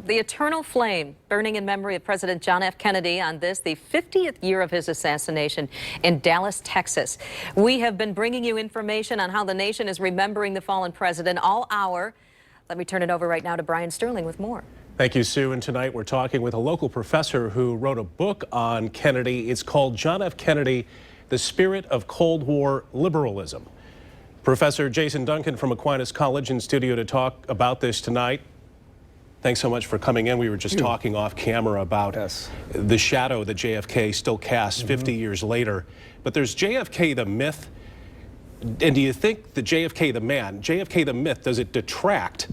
The eternal flame burning in memory of President John F. Kennedy on this, the 50th year of his assassination in Dallas, Texas. We have been bringing you information on how the nation is remembering the fallen president all hour. Let me turn it over right now to Brian Sterling with more. Thank you, Sue. And tonight we're talking with a local professor who wrote a book on Kennedy. It's called John F. Kennedy, The Spirit of Cold War Liberalism. Professor Jason Duncan from Aquinas College in studio to talk about this tonight. Thanks so much for coming in. We were just talking off camera about the shadow that JFK still casts 50 years later. But there's JFK the myth. And do you think the JFK the man, JFK the myth, does it detract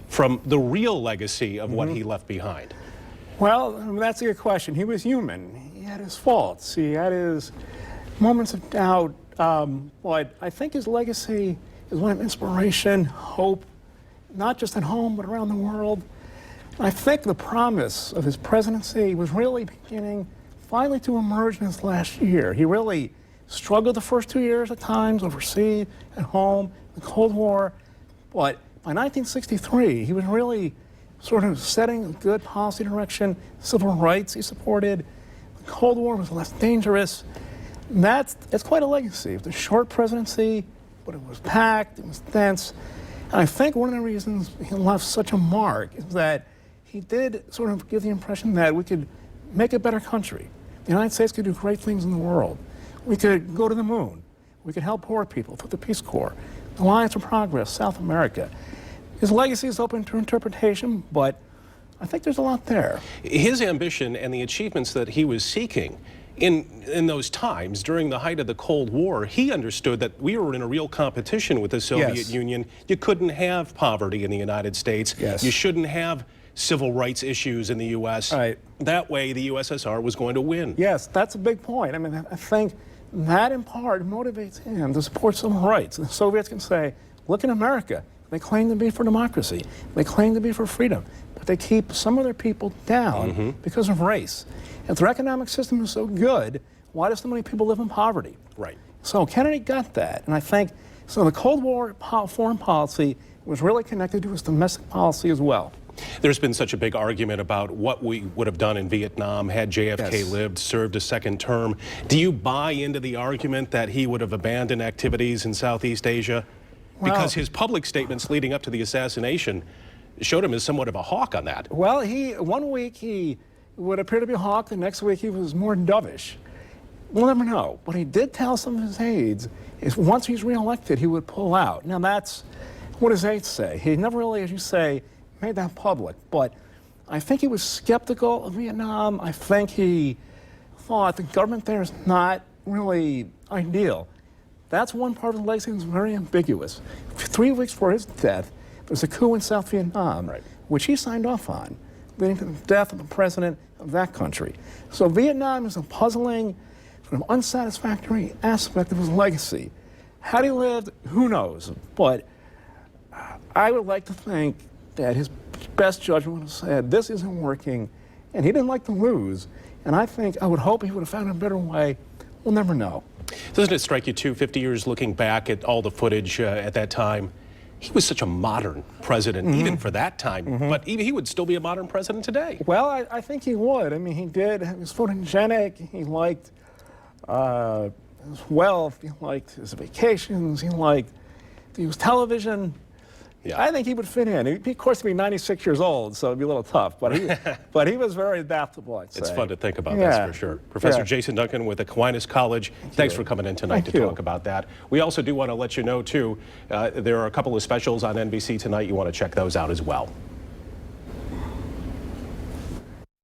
from the real legacy of what he left behind? Well, that's a good question. He was human. He had his faults. He had his moments of doubt. But I think his legacy is one of inspiration, hope, not just at home, but around the world. I think the promise of his presidency was really beginning finally to emerge in his last year. He really struggled the first 2 years at times, overseas, at home, the Cold War. But by 1963, he was really sort of setting a good policy direction, civil rights he supported. The Cold War was less dangerous. And it's quite a legacy. It was a short presidency, but it was packed, it was dense. And I think one of the reasons he left such a mark is that he did sort of give the impression that we could make a better country. The United States could do great things in the world. We could go to the moon. We could help poor people through the Peace Corps. Alliance for Progress, South America. His legacy is open to interpretation, but I think there's a lot there. His ambition and the achievements that he was seeking in those times, during the height of the Cold War, he understood that we were in a real competition with the Soviet Union. You couldn't have poverty in the United States. You shouldn't have civil rights issues in the U.S. That way, the USSR was going to win. Yes, that's a big point. I mean, I think that in part motivates him to support civil rights. The Soviets can say, look at America. They claim to be for democracy. They claim to be for freedom. But they keep some of their people down because of race. If their economic system is so good, why do so many people live in poverty? So Kennedy got that. And I think, so the Cold War foreign policy was really connected to his domestic policy as well. There's been such a big argument about what we would have done in Vietnam had JFK lived, served a second term. Do you buy into the argument that he would have abandoned activities in Southeast Asia? Because his public statements leading up to the assassination showed him as somewhat of a hawk on that. Well, one week he would appear to be a hawk, the next week he was more dovish. We'll never know. What he did tell some of his aides is once he's reelected, he would pull out. Now that's what his aides say. He never really, as you say, made that public, but I think he was skeptical of Vietnam. I think he thought the government there is not really ideal. That's one part of the legacy that's very ambiguous. 3 weeks before his death, there was a coup in South Vietnam, which he signed off on, leading to the death of the president of that country. So Vietnam is a puzzling, sort of unsatisfactory aspect of his legacy. Had he lived, who knows? But I would like to think that his best judgment would have said, this isn't working, and he didn't like to lose. And I would hope he would have found a better way. We'll never know. Doesn't it strike you, too, 50 years looking back at all the footage at that time, he was such a modern president, even for that time, but he would still be a modern president today. Well, I think he would. I mean, he did. He was photogenic. He liked his wealth. He liked his vacations. He liked to use television. I think he would fit in. He'd, of course, be 96 years old, so it'd be a little tough. But he was very adaptable, I'd say. It's fun to think about, that's for sure. Professor Jason Duncan with Aquinas College, thanks for coming in tonight to talk about that. We also do want to let you know, too, there are a couple of specials on NBC tonight. You want to check those out as well.